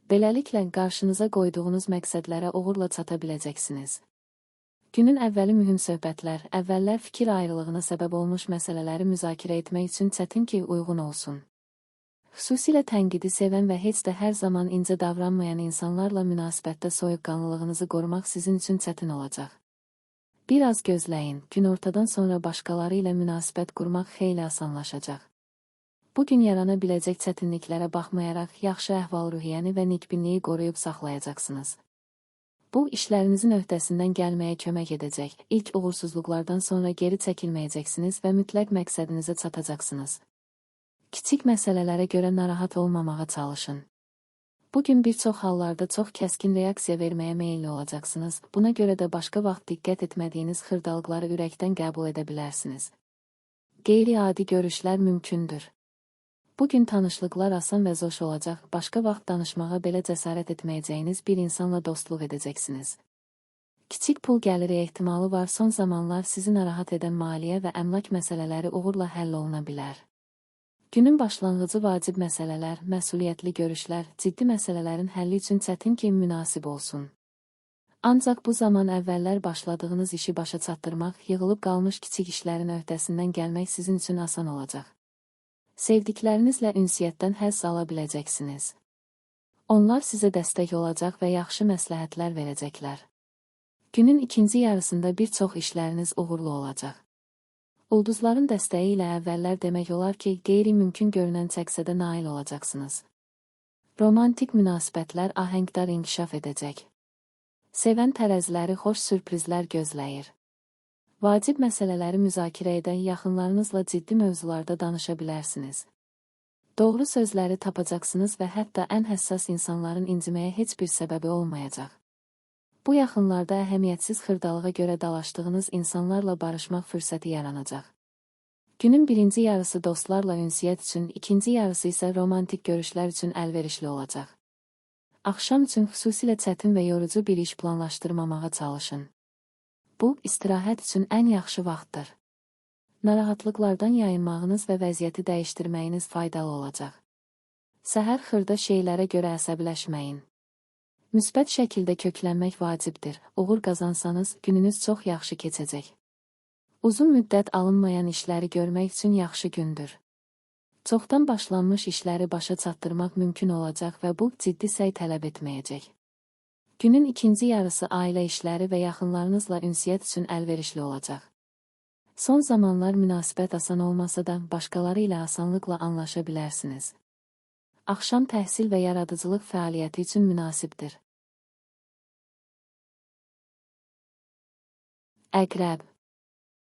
Speaker 1: Beləliklə, qarşınıza qoyduğunuz məqsədlərə uğurla çata biləcəksiniz. Günün əvvəli mühüm söhbətlər, əvvəllər fikir ayrılığına səbəb olmuş məsələləri müzakirə etmək üçün çətin ki, uyğun olsun. Xüsusilə tənqidi sevən və heç də hər zaman incə davranmayan insanlarla münasibətdə soyuqqanlılığınızı qorumaq sizin üçün çətin olacaq. Biraz gözləyin, günortadan sonra başqaları ilə münasibət qurmaq xeyli asanlaşacaq. Bugün yarana biləcək çətinliklərə baxmayaraq, yaxşı əhval-ruhiyyəni və nikbinliyi qoruyub saxlayacaqsınız. Bu, işlərinizin öhdəsindən gəlməyə kömək edəcək. İlk uğursuzluqlardan sonra geri çəkilməyəcəksiniz və mütləq məqsədinizə çatacaqsınız. Kiçik məsələlərə görə narahat olmamağa çalışın. Bugün bir çox hallarda çox kəskin reaksiya verməyə meyilli olacaqsınız, buna görə də başqa vaxt diqqət etmədiyiniz xırdalıqları ürəkdən qəbul edə bilərsiniz. Qeyri-adi görüşlər mümkündür. Bugün tanışlıqlar asan və zoş olacaq, başqa vaxt danışmağa belə cəsarət etməyəcəyiniz bir insanla dostluq edəcəksiniz. Kiçik pul gəliri ehtimalı var, son zamanlar sizi narahat edən maliyyə və əmlak məsələləri uğurla həll oluna bilər. Günün başlanğıcı vacib məsələlər, məsuliyyətli görüşlər, ciddi məsələlərin həlli üçün çətin ki, münasib olsun. Ancaq bu zaman əvvəllər başladığınız işi başa çatdırmaq, yığılıb qalmış kiçik işlərin öhdəsindən gəlmək sizin üçün asan olacaq. Sevdiklərinizlə ünsiyyətdən həzz ala biləcəksiniz. Onlar sizə dəstək olacaq və yaxşı məsləhətlər verəcəklər. Günün ikinci yarısında bir çox işləriniz uğurlu olacaq. Ulduzların dəstəyi ilə əvvəllər demək olar ki, qeyri-mümkün görünən çəksədə nail olacaqsınız. Romantik münasibətlər ahəngdar inkişaf edəcək. Sevən tərəziləri xoş sürprizlər gözləyir. Vacib məsələləri müzakirə edən yaxınlarınızla ciddi mövzularda danışa bilərsiniz. Doğru sözləri tapacaqsınız və hətta ən həssas insanların inciməyə heç bir səbəbi olmayacaq. Bu yaxınlarda əhəmiyyətsiz xırdalığa görə dalaşdığınız insanlarla barışmaq fürsəti yaranacaq. Günün birinci yarısı dostlarla ünsiyyət üçün, ikinci yarısı isə romantik görüşlər üçün əlverişli olacaq. Axşam üçün xüsusilə çətin və yorucu bir iş planlaşdırmamağa çalışın. Bu, istirahət üçün ən yaxşı vaxtdır. Narahatlıqlardan yayınmağınız və vəziyyəti dəyişdirməyiniz faydalı olacaq. Səhər xırda şeylərə görə əsəbləşməyin. Müsbət şəkildə köklənmək vacibdir. Uğur qazansanız, gününüz çox yaxşı keçəcək. Uzun müddət alınmayan işləri görmək üçün yaxşı gündür. Çoxdan başlanmış işləri başa çatdırmaq mümkün olacaq və bu, ciddi səy tələb etməyəcək. Günün ikinci yarısı ailə işləri və yaxınlarınızla ünsiyyət üçün əlverişli olacaq. Son zamanlar münasibət asan olmasa da, başqaları ilə asanlıqla anlaşa bilərsiniz. Axşam təhsil və yaradıcılıq fəaliyyəti üçün münasibdir. Əqrəb.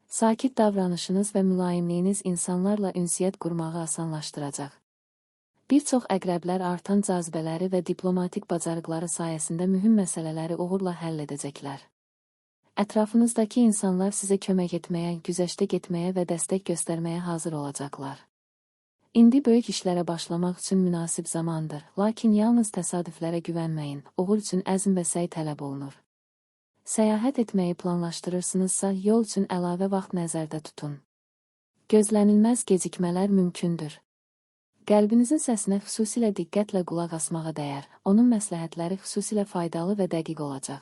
Speaker 1: Sakit davranışınız və mülayimliyiniz insanlarla ünsiyyət qurmağı asanlaşdıracaq. Bir çox əqrəblər artan cazibələri və diplomatik bacarıqları sayəsində mühüm məsələləri uğurla həll edəcəklər. Ətrafınızdakı insanlar sizə kömək etməyə, güzəştə getməyə və dəstək göstərməyə hazır olacaqlar. İndi böyük işlərə başlamaq üçün münasib zamandır, lakin yalnız təsadüflərə güvənməyin, uğur üçün əzm və səy tələb olunur. Səyahət etməyi planlaşdırırsınızsa, yol üçün əlavə vaxt nəzərdə tutun. Gözlənilməz gecikmələr mümkündür. Qəlbinizin səsinə xüsusilə diqqətlə qulaq asmağa dəyər, onun məsləhətləri xüsusilə faydalı və dəqiq olacaq.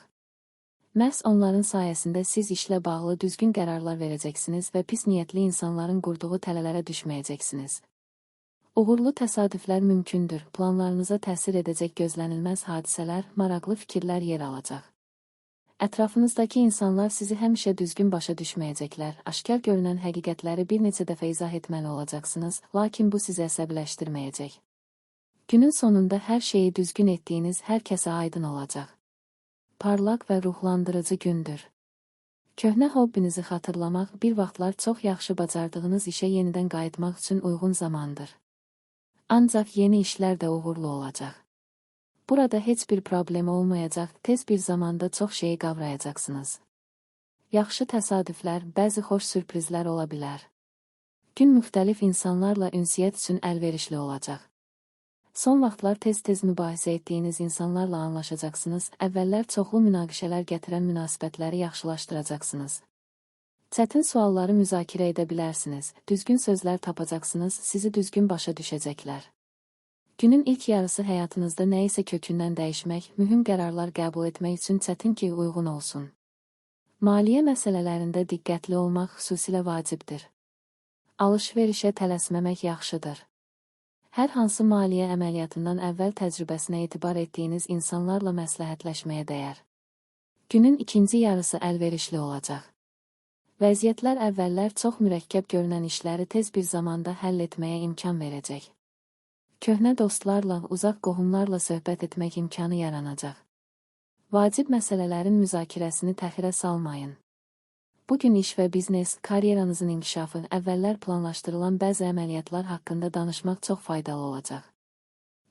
Speaker 1: Məhz onların sayəsində siz işlə bağlı düzgün qərarlar verəcəksiniz və pis niyyətli insanların qurduğu tələlərə düşməyəcəksiniz. Uğurlu təsadüflər mümkündür, planlarınıza təsir edəcək gözlənilməz hadisələr, maraqlı fikirlər yer alacaq. Ətrafınızdakı insanlar sizi həmişə düzgün başa düşməyəcəklər, aşkar görünən həqiqətləri bir neçə dəfə izah etməli olacaqsınız, lakin bu sizi əsəbləşdirməyəcək. Günün sonunda hər şeyi düzgün etdiyiniz hər kəsə aydın olacaq. Parlaq və ruhlandırıcı gündür. Köhnə hobbinizi xatırlamaq, bir vaxtlar çox yaxşı bacardığınız işə yenidən qayıtmaq üçün uyğun zamandır. Ancaq yeni işlər də uğurlu olacaq. Burada heç bir problem olmayacaq, tez bir zamanda çox şeyi qavrayacaqsınız. Yaxşı təsadüflər, bəzi xoş sürprizlər ola bilər. Gün müxtəlif insanlarla ünsiyyət üçün əlverişli olacaq. Son vaxtlar tez-tez mübahisə etdiyiniz insanlarla anlaşacaqsınız, əvvəllər çoxlu münaqişələr gətirən münasibətləri yaxşılaşdıracaqsınız. Çətin sualları müzakirə edə bilərsiniz, düzgün sözlər tapacaqsınız, sizi düzgün başa düşəcəklər. Günün ilk yarısı həyatınızda nə isə kökündən dəyişmək, mühüm qərarlar qəbul etmək üçün çətin ki, uyğun olsun. Maliyyə məsələlərində diqqətli olmaq xüsusilə vacibdir. Alış-verişə tələsməmək yaxşıdır. Hər hansı maliyyə əməliyyatından əvvəl təcrübəsinə etibar etdiyiniz insanlarla məsləhətləşməyə dəyər. Günün ikinci yarısı əlverişli olacaq. Vəziyyətlər əvvəllər çox mürəkkəb görünən işləri tez bir zamanda həll etməyə imkan verəcək. Köhnə dostlarla, uzaq qohumlarla söhbət etmək imkanı yaranacaq. Vacib məsələlərin müzakirəsini təxirə salmayın. Bugün iş və biznes, karyeranızın inkişafı, əvvəllər planlaşdırılan bəzi əməliyyatlar haqqında danışmaq çox faydalı olacaq.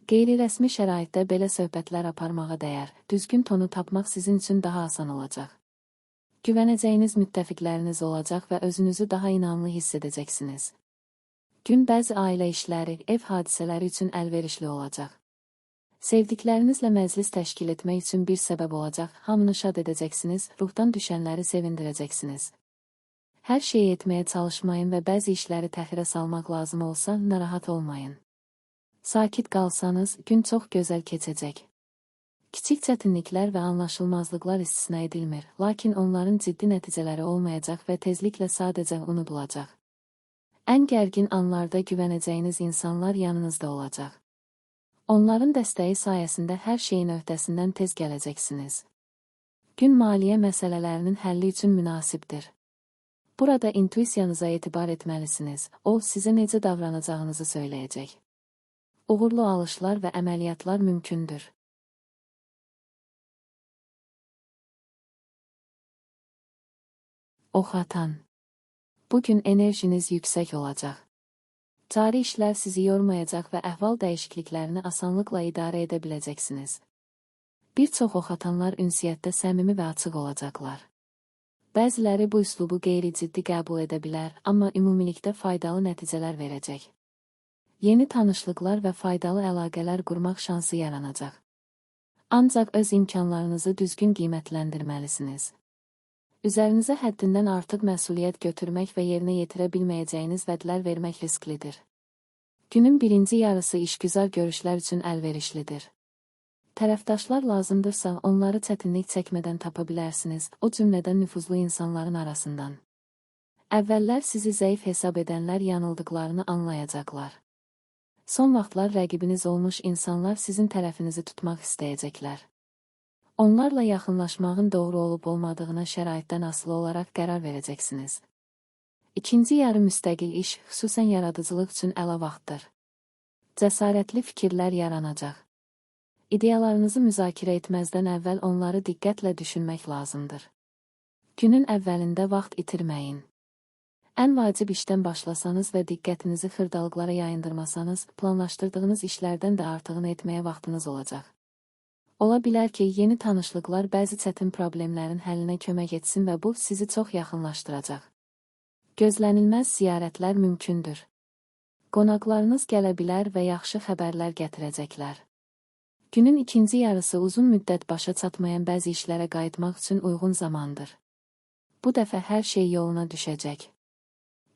Speaker 1: Qeyri-rəsmi şəraitdə belə söhbətlər aparmağa dəyər, düzgün tonu tapmaq sizin üçün daha asan olacaq. Güvənəcəyiniz müttəfiqləriniz olacaq və özünüzü daha inamlı hiss edəcəksiniz. Gün bəzi ailə işləri, ev hadisələri üçün əlverişli olacaq. Sevdiklərinizlə məclis təşkil etmək üçün bir səbəb olacaq, hamını şad edəcəksiniz, ruhdan düşənləri sevindirəcəksiniz. Hər şeyi etməyə çalışmayın və bəzi işləri təxirə salmaq lazım olsa, narahat olmayın. Sakit qalsanız, gün çox gözəl keçəcək. Kiçik çətinliklər və anlaşılmazlıqlar istisna edilmir, lakin onların ciddi nəticələri olmayacaq və tezliklə sadəcə unudulacaq. Ən gərgin anlarda güvənəcəyiniz insanlar yanınızda olacaq. Onların dəstəyi sayəsində hər şeyin öhdəsindən tez gələcəksiniz. Gün maliyyə məsələlərinin həlli üçün münasibdir. Burada intuisiyanıza etibar etməlisiniz, o sizə necə davranacağınızı söyləyəcək. Uğurlu alışlar və əməliyyatlar mümkündür. Ox atan. Bugün enerjiniz yüksək olacaq. Cari işlər sizi yormayacaq və əhval dəyişikliklərini asanlıqla idarə edə biləcəksiniz. Bir çox ox atanlar ünsiyyətdə səmimi və açıq olacaqlar. Bəziləri bu üslubu qeyri-ciddi qəbul edə bilər, amma ümumilikdə faydalı nəticələr verəcək. Yeni tanışlıqlar və faydalı əlaqələr qurmaq şansı yaranacaq. Ancaq öz imkanlarınızı düzgün qiymətləndirməlisiniz. Üzərinizə həddindən artıq məsuliyyət götürmək və yerinə yetirə bilməyəcəyiniz vədlər vermək risklidir. Günün birinci yarısı işgüzar görüşlər üçün əlverişlidir. Tərəfdaşlar lazımdırsa, onları çətinlik çəkmədən tapa bilərsiniz, o cümlədən nüfuzlu insanların arasından. Əvvəllər sizi zəif hesab edənlər yanıldıqlarını anlayacaqlar. Son vaxtlar rəqibiniz olmuş insanlar sizin tərəfinizi tutmaq istəyəcəklər. Onlarla yaxınlaşmağın doğru olub-olmadığına şəraitdən asılı olaraq qərar verəcəksiniz. İkinci yarı müstəqil iş, xüsusən yaradıcılıq üçün əla vaxtdır. Cəsarətli fikirlər yaranacaq. İdeyalarınızı müzakirə etməzdən əvvəl onları diqqətlə düşünmək lazımdır. Günün əvvəlində vaxt itirməyin. Ən vacib işdən başlasanız və diqqətinizi xırdalıqlara yayındırmasanız, planlaşdırdığınız işlərdən də artığını etməyə vaxtınız olacaq. Ola bilər ki, yeni tanışlıqlar bəzi çətin problemlərin həllinə kömək etsin və bu sizi çox yaxınlaşdıracaq. Gözlənilməz ziyarətlər mümkündür. Qonaqlarınız gələ bilər və yaxşı xəbərlər gətirəcəklər. Günün ikinci yarısı uzun müddət başa çatmayan bəzi işlərə qayıtmaq üçün uyğun zamandır. Bu dəfə hər şey yoluna düşəcək.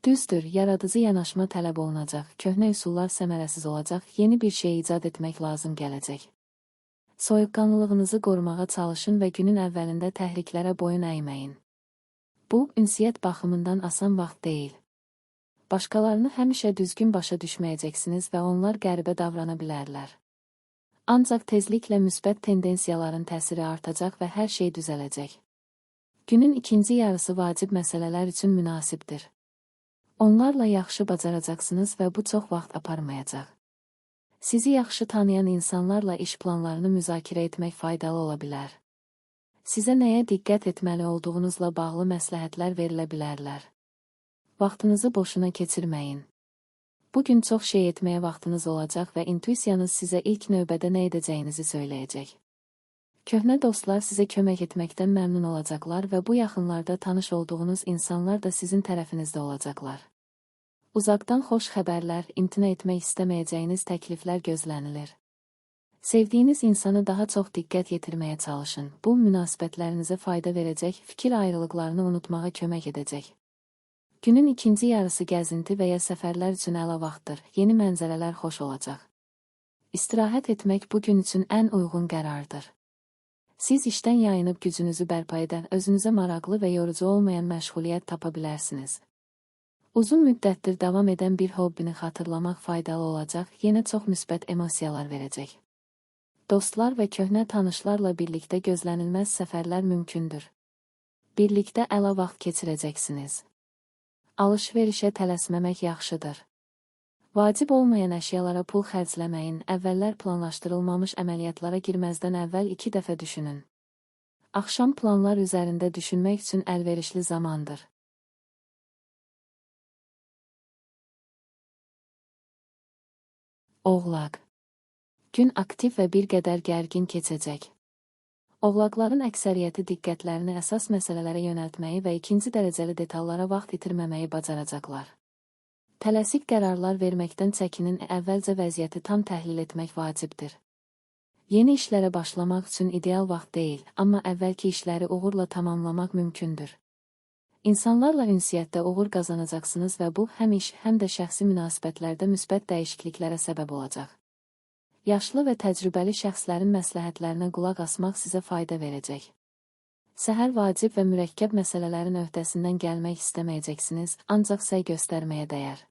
Speaker 1: Düzdür, yaradıcı yanaşma tələb olunacaq, köhnə üsullar səmərəsiz olacaq, yeni bir şey icad etmək lazım gələcək. Soyuqqanlılığınızı qorumağa çalışın və günün əvvəlində təhriklərə boyun əyməyin. Bu, ünsiyyət baxımından asan vaxt deyil. Başqalarını həmişə düzgün başa düşməyəcəksiniz və onlar qəribə davrana bilərlər. Ancaq tezliklə müsbət tendensiyaların təsiri artacaq və hər şey düzələcək. Günün ikinci yarısı vacib məsələlər üçün münasibdir. Onlarla yaxşı bacaracaqsınız və bu çox vaxt aparmayacaq. Sizi yaxşı tanıyan insanlarla iş planlarını müzakirə etmək faydalı ola bilər. Sizə nəyə diqqət etməli olduğunuzla bağlı məsləhətlər verilə bilərlər. Vaxtınızı boşuna keçirməyin. Bugün çox şey etməyə vaxtınız olacaq və intuisiyanız sizə ilk növbədə nə edəcəyinizi söyləyəcək. Köhnə dostlar sizə kömək etməkdən məmnun olacaqlar və bu yaxınlarda tanış olduğunuz insanlar da sizin tərəfinizdə olacaqlar. Uzaqdan xoş xəbərlər, imtina etmək istəməyəcəyiniz təkliflər gözlənilir. Sevdiyiniz insana daha çox diqqət yetirməyə çalışın. Bu, münasibətlərinizə fayda verəcək, fikir ayrılıqlarını unutmağa kömək edəcək. Günün ikinci yarısı gəzinti və ya səfərlər üçün əla vaxtdır, yeni mənzərələr xoş olacaq. İstirahət etmək bu gün üçün ən uyğun qərardır. Siz işdən yayınıb gücünüzü bərpa edən, özünüzə maraqlı və yorucu olmayan məşğuliyyət tapa bilərsiniz. Uzun müddətdir davam edən bir hobbini xatırlamaq faydalı olacaq, yenə çox müsbət emosiyalar verəcək. Dostlar və köhnə tanışlarla birlikdə gözlənilməz səfərlər mümkündür. Birlikdə əla vaxt keçirəcəksiniz. Alış-verişə tələsməmək yaxşıdır. Vacib olmayan əşyalara pul xərcləməyin, əvvəllər planlaşdırılmamış əməliyyatlara girməzdən əvvəl 2 dəfə düşünün. Axşam planlar üzərində düşünmək üçün əlverişli zamandır. Oğlaq. Gün aktiv və bir qədər gərgin keçəcək. Oğlaqların əksəriyyəti diqqətlərini əsas məsələlərə yönəltməyi və ikinci dərəcəli detallara vaxt itirməməyi bacaracaqlar. Tələsik qərarlar verməkdən çəkinin, əvvəlcə vəziyyəti tam təhlil etmək vacibdir. Yeni işlərə başlamaq üçün ideal vaxt deyil, amma əvvəlki işləri uğurla tamamlamaq mümkündür. İnsanlarla ünsiyyətdə uğur qazanacaqsınız və bu, həm iş, həm də şəxsi münasibətlərdə müsbət dəyişikliklərə səbəb olacaq. Yaşlı və təcrübəli şəxslərin məsləhətlərinə qulaq asmaq sizə fayda verəcək. Səhər vacib və mürəkkəb məsələlərin öhdəsindən gəlmək istəməyəcəksiniz, ancaq səy göstərməyə dəyər.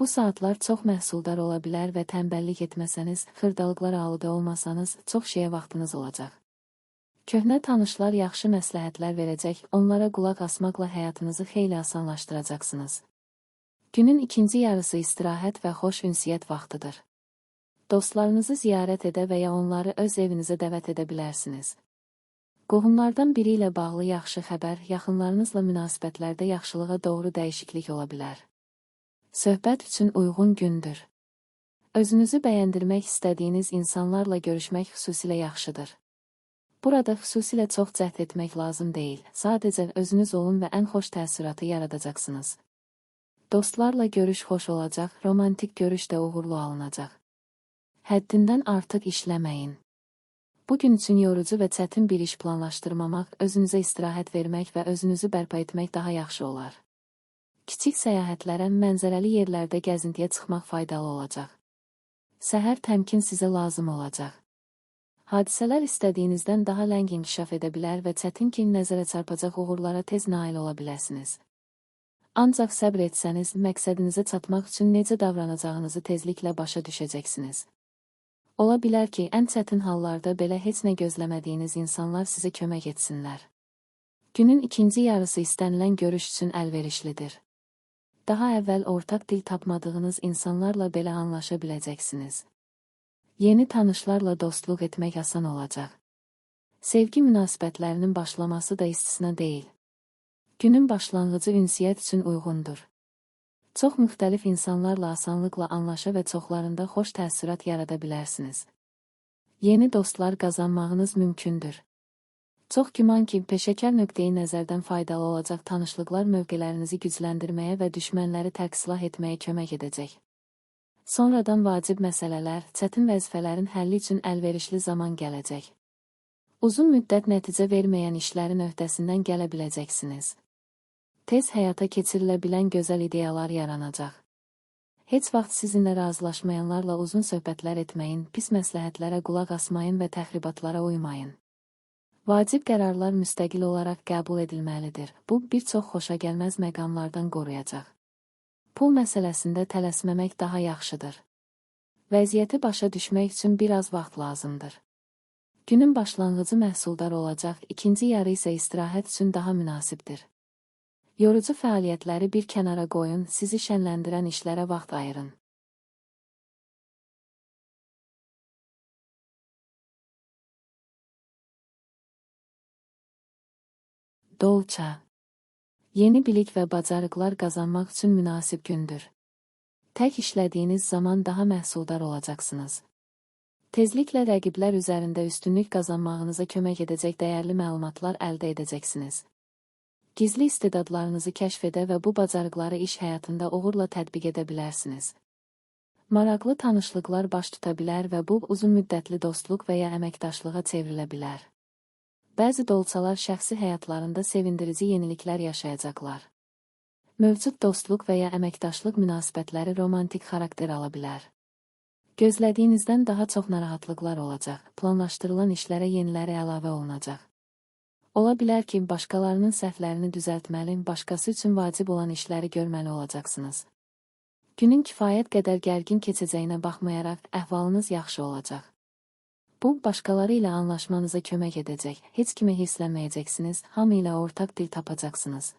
Speaker 1: Bu saatlar çox məhsuldar ola bilər və tənbəllik etməsəniz, xırdalıqlara aludə olmasanız, çox şeyə vaxtınız olacaq. Köhnə tanışlar yaxşı məsləhətlər verəcək, onlara qulaq asmaqla həyatınızı xeyli asanlaşdıracaqsınız. Günün ikinci yarısı istirahət və xoş ünsiyyət vaxtıdır. Dostlarınızı ziyarət edə və ya onları öz evinizə dəvət edə bilərsiniz. Qohumlardan biri ilə bağlı yaxşı xəbər, yaxınlarınızla münasibətlərdə yaxşılığa doğru dəyişiklik ola bilər. Söhbət üçün uyğun gündür. Özünüzü bəyəndirmək istədiyiniz insanlarla görüşmək xüsusilə yaxşıdır. Burada xüsusilə çox cəhd etmək lazım deyil, sadəcə özünüz olun və ən xoş təəssüratı yaradacaqsınız. Dostlarla görüş xoş olacaq, romantik görüş də uğurlu alınacaq. Həddindən artıq işləməyin. Bugün üçün yorucu və çətin bir iş planlaşdırmamaq, özünüzə istirahət vermək və özünüzü bərpa etmək daha yaxşı olar. Kiçik səyahətlərə, mənzərəli yerlərdə gəzintiyə çıxmaq faydalı olacaq. Səhər təmkin sizə lazım olacaq. Hadisələr istədiyinizdən daha ləng inkişaf edə bilər və çətin ki, nəzərə çarpacaq uğurlara tez nail ola biləsiniz. Ancaq səbr etsəniz, məqsədinizə çatmaq üçün necə davranacağınızı tezliklə başa düşəcəksiniz. Ola bilər ki, ən çətin hallarda belə heç nə gözləmədiyiniz insanlar sizə kömək etsinlər. Günün ikinci yarısı istənilən görüş üçün əlverişlidir. Daha əvvəl ortaq dil tapmadığınız insanlarla belə anlaşa biləcəksiniz. Yeni tanışlarla dostluq etmək asan olacaq. Sevgi münasibətlərinin başlaması da istisna deyil. Günün başlanğıcı ünsiyyət üçün uyğundur. Çox müxtəlif insanlarla asanlıqla anlaşa və çoxlarında xoş təəssürat yarada bilərsiniz. Yeni dostlar qazanmağınız mümkündür. Çox güman ki, peşəkar nöqteyi nəzərdən faydalı olacaq tanışlıqlar mövqelərinizi gücləndirməyə və düşmənləri tərk-silah etməyə kömək edəcək. Sonradan vacib məsələlər, çətin vəzifələrin həlli üçün əlverişli zaman gələcək. Uzun müddət nəticə verməyən işlərin öhdəsindən gələ biləcəksiniz. Tez həyata keçirilə bilən gözəl ideyalar yaranacaq. Heç vaxt sizinlə razılaşmayanlarla uzun söhbətlər etməyin, pis məsləhətlərə qulaq asmayın və təxribatlara uymayın. Vacib qərarlar müstəqil olaraq qəbul edilməlidir. Bu, bir çox xoşagəlməz məqamlardan qoruyacaq. Pul məsələsində tələsməmək daha yaxşıdır. Vəziyyəti başa düşmək üçün biraz vaxt lazımdır. Günün başlanğıcı məhsuldar olacaq, ikinci yarı isə istirahət üçün daha münasibdir. Yorucu fəaliyyətləri bir kənara qoyun, sizi şənləndirən işlərə vaxt ayırın. Dolça. Yeni bilik və bacarıqlar qazanmaq üçün münasib gündür. Tək işlədiyiniz zaman daha məhsuldar olacaqsınız. Tezliklə rəqiblər üzərində üstünlük qazanmağınıza kömək edəcək dəyərli məlumatlar əldə edəcəksiniz. Gizli istedadlarınızı kəşf edə və bu bacarıqları iş həyatında uğurla tətbiq edə bilərsiniz. Maraqlı tanışlıqlar baş tuta bilər və bu, uzun müddətli dostluq və ya əməkdaşlığa çevrilə bilər. Bəzi dolçalar şəxsi həyatlarında sevindirici yeniliklər yaşayacaqlar. Mövcud dostluq və ya əməkdaşlıq münasibətləri romantik xarakter ala bilər. Gözlədiyinizdən daha çox narahatlıqlar olacaq, planlaşdırılan işlərə yeniləri əlavə olunacaq. Ola bilər ki, başqalarının səhvlərini düzəltməli, başqası üçün vacib olan işləri görməli olacaqsınız. Günün kifayət qədər gərgin keçəcəyinə baxmayaraq, əhvalınız yaxşı olacaq. Bu, başqaları ilə anlaşmanıza kömək edəcək, heç kimi hirslənməyəcəksiniz, hamı ilə ortaq dil tapacaqsınız.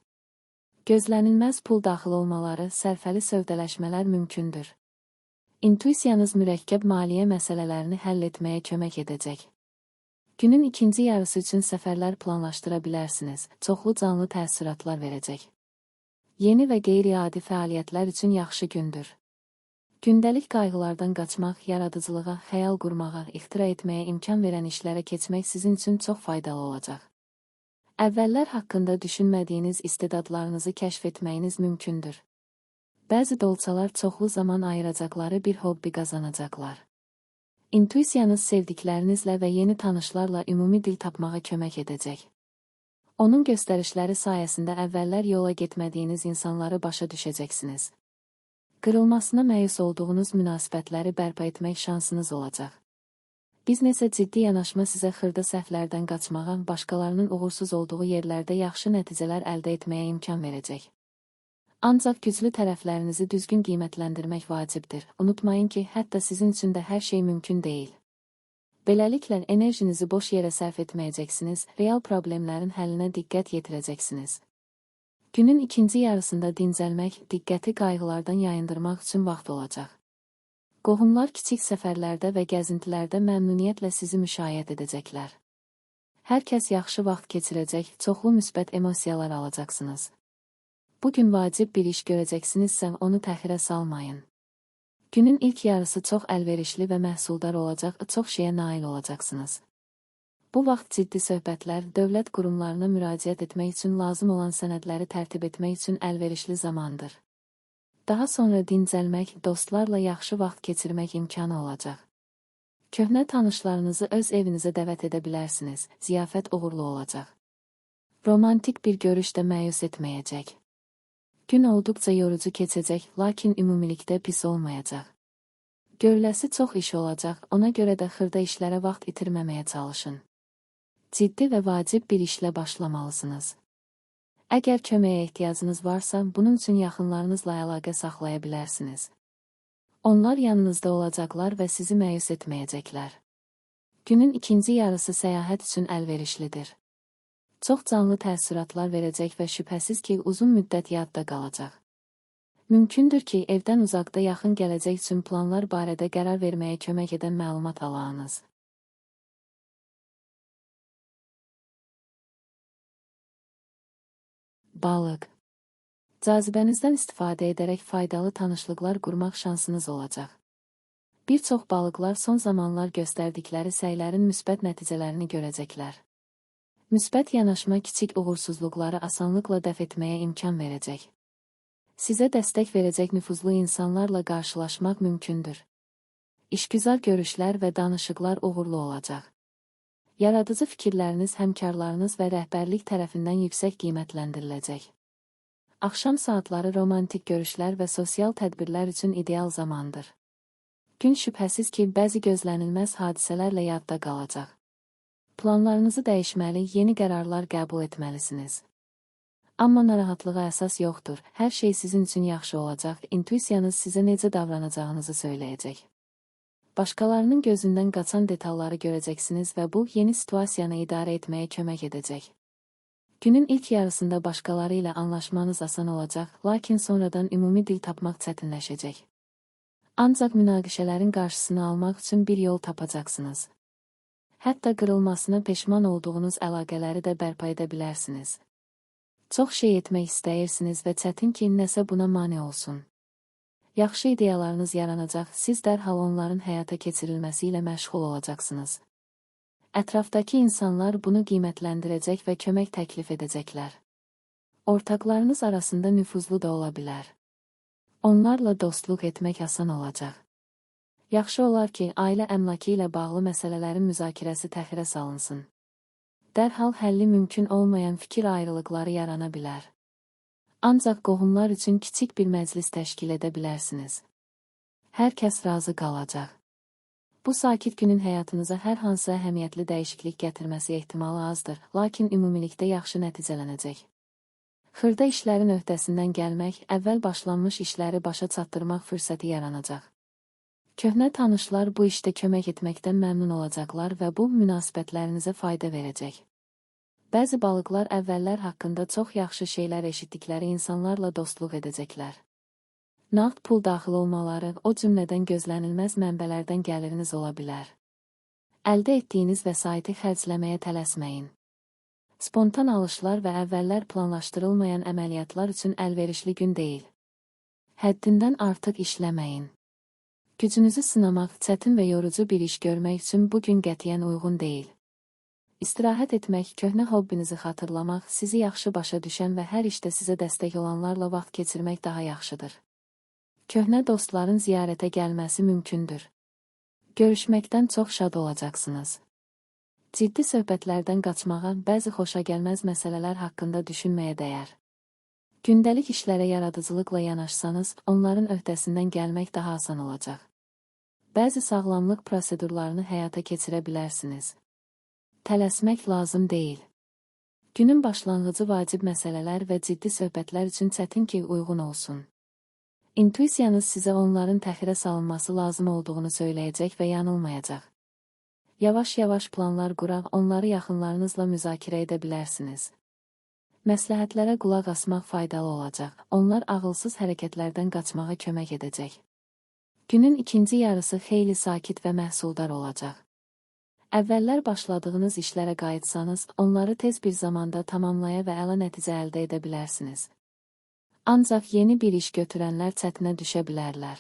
Speaker 1: Gözlənilməz pul daxil olmaları, sərfəli sövdələşmələr mümkündür. İntuisiyanız mürəkkəb maliyyə məsələlərini həll etməyə kömək edəcək. Günün ikinci yarısı üçün səfərlər planlaşdıra bilərsiniz, çoxlu canlı təəssüratlar verəcək. Yeni və qeyri-adi fəaliyyətlər üçün yaxşı gündür. Gündəlik qayğılardan qaçmaq, yaradıcılığa, xəyal qurmağa, ixtira etməyə imkan verən işlərə keçmək sizin üçün çox faydalı olacaq. Əvvəllər haqqında düşünmədiyiniz istedadlarınızı kəşf etməyiniz mümkündür. Bəzi dolçalar çoxlu zaman ayıracaqları bir hobbi qazanacaqlar. İntuisiyanız sevdiklərinizlə və yeni tanışlarla ümumi dil tapmağa kömək edəcək. Onun göstərişləri sayəsində əvvəllər yola getmədiyiniz insanları başa düşəcəksiniz. Qırılmasına məyus olduğunuz münasibətləri bərpa etmək şansınız olacaq. Biznesə ciddi yanaşma sizə xırda səhvlərdən qaçmağa, başqalarının uğursuz olduğu yerlərdə yaxşı nəticələr əldə etməyə imkan verəcək. Ancaq güclü tərəflərinizi düzgün qiymətləndirmək vacibdir. Unutmayın ki, hətta sizin üçün də hər şey mümkün deyil. Beləliklə, enerjinizi boş yerə sərf etməyəcəksiniz, real problemlərin həllinə diqqət yetirəcəksiniz. Günün ikinci yarısında dincəlmək, diqqəti qayğılardan yayındırmaq üçün vaxt olacaq. Qohumlar kiçik səfərlərdə və gəzintilərdə məmnuniyyətlə sizi müşayiət edəcəklər. Hər kəs yaxşı vaxt keçirəcək, çoxlu müsbət emosiyalar alacaqsınız. Bugün vacib bir iş görəcəksinizsə, onu təxirə salmayın. Günün ilk yarısı çox əlverişli və məhsuldar olacaq, çox şeyə nail olacaqsınız. Bu vaxt ciddi söhbətlər, dövlət qurumlarına müraciət etmək üçün lazım olan sənədləri tərtib etmək üçün əlverişli zamandır. Daha sonra dincəlmək, dostlarla yaxşı vaxt keçirmək imkanı olacaq. Köhnə tanışlarınızı öz evinizə dəvət edə bilərsiniz, ziyafət uğurlu olacaq. Romantik bir görüş də məyus etməyəcək. Gün olduqca yorucu keçəcək, lakin ümumilikdə pis olmayacaq. Görüləsi çox iş olacaq, ona görə də xırda işlərə vaxt itirməməyə çalışın. Ciddi və vacib bir işlə başlamalısınız. Əgər köməyə ehtiyacınız varsa, bunun üçün yaxınlarınızla əlaqə saxlaya bilərsiniz. Onlar yanınızda olacaqlar və sizi məyus etməyəcəklər. Günün ikinci yarısı səyahət üçün əlverişlidir. Çox canlı təəssüratlar verəcək və şübhəsiz ki, uzun müddət yadda qalacaq. Mümkündür ki, evdən uzaqda yaxın gələcək üçün planlar barədə qərar verməyə kömək edən məlumat alağınız. Balıq. Cazibənizdən istifadə edərək faydalı tanışlıqlar qurmaq şansınız olacaq. Bir çox balıqlar son zamanlar göstərdikləri səylərin müsbət nəticələrini görəcəklər. Müsbət yanaşma kiçik uğursuzluqları asanlıqla dəf etməyə imkan verəcək. Sizə dəstək verəcək nüfuzlu insanlarla qarşılaşmaq mümkündür. İşgüzar görüşlər və danışıqlar uğurlu olacaq. Yaradıcı fikirləriniz həmkarlarınız və rəhbərlik tərəfindən yüksək qiymətləndiriləcək. Axşam saatları romantik görüşlər və sosial tədbirlər üçün ideal zamandır. Gün şübhəsiz ki, bəzi gözlənilməz hadisələrlə yadda qalacaq. Planlarınızı dəyişməli, yeni qərarlar qəbul etməlisiniz. Amma narahatlığa əsas yoxdur, hər şey sizin üçün yaxşı olacaq, intuisiyanız sizə necə davranacağınızı söyləyəcək. Başqalarının gözündən qaçan detalları görəcəksiniz və bu, yeni situasiyanı idarə etməyə kömək edəcək. Günün ilk yarısında başqaları ilə anlaşmanız asan olacaq, lakin sonradan ümumi dil tapmaq çətinləşəcək. Ancaq münaqişələrin qarşısını almaq üçün bir yol tapacaqsınız. Hətta qırılmasına peşman olduğunuz əlaqələri də bərpa edə bilərsiniz. Çox şey etmək istəyirsiniz və çətin ki, nəsə buna mane olsun. Yaxşı ideyalarınız yaranacaq, siz dərhal onların həyata keçirilməsi ilə məşğul olacaqsınız. Ətrafdakı insanlar bunu qiymətləndirəcək və kömək təklif edəcəklər. Ortaqlarınız arasında nüfuzlu da ola bilər. Onlarla dostluq etmək asan olacaq. Yaxşı olar ki, ailə əmlakı ilə bağlı məsələlərin müzakirəsi təxirə salınsın. Dərhal həlli mümkün olmayan fikir ayrılıqları yarana bilər. Ancaq qohumlar üçün kiçik bir məclis təşkil edə bilərsiniz. Hər kəs razı qalacaq. Bu sakit günün həyatınıza hər hansı əhəmiyyətli dəyişiklik gətirməsi ehtimalı azdır, lakin ümumilikdə yaxşı nəticələnəcək. Xırda işlərin öhdəsindən gəlmək, əvvəl başlanmış işləri başa çatdırmaq fürsəti yaranacaq. Köhnə tanışlar bu işdə kömək etməkdən məmnun olacaqlar və bu, münasibətlərinizə fayda verəcək. Bəzi balıqlar əvvəllər haqqında çox yaxşı şeylər eşitdikləri insanlarla dostluq edəcəklər. Nağd pul daxil olmaları, o cümlədən gözlənilməz mənbələrdən gəliriniz ola bilər. Əldə etdiyiniz vəsaiti xərcləməyə tələsməyin. Spontan alışlar və əvvəllər planlaşdırılmayan əməliyyatlar üçün əlverişli gün deyil. Həddindən artıq işləməyin. Gücünüzü sınamaq, çətin və yorucu bir iş görmək üçün bu gün qətiyyən uyğun deyil. İstirahət etmək, köhnə hobbinizi xatırlamaq, sizi yaxşı başa düşən və hər işdə sizə dəstək olanlarla vaxt keçirmək daha yaxşıdır. Köhnə dostların ziyarətə gəlməsi mümkündür. Görüşməkdən çox şad olacaqsınız. Ciddi söhbətlərdən qaçmağa, bəzi xoşagəlməz məsələlər haqqında düşünməyə dəyər. Gündəlik işlərə yaradıcılıqla yanaşsanız, onların öhdəsindən gəlmək daha asan olacaq. Bəzi sağlamlıq prosedurlarını həyata keçirə bilərsiniz. Tələsmək lazım deyil. Günün başlanğıcı vacib məsələlər və ciddi söhbətlər üçün çətin ki, uyğun olsun. İntuisiyanız sizə onların təxirə salınması lazım olduğunu söyləyəcək və yanılmayacaq. Yavaş-yavaş planlar quraq, onları yaxınlarınızla müzakirə edə bilərsiniz. Məsləhətlərə qulaq asmaq faydalı olacaq. Onlar ağılsız hərəkətlərdən qaçmağa kömək edəcək. Günün ikinci yarısı xeyli sakit və məhsuldar olacaq. Əvvəllər başladığınız işlərə qayıtsanız, onları tez bir zamanda tamamlaya və əla nəticə əldə edə bilərsiniz. Ancaq yeni bir iş götürənlər çətinə düşə bilərlər.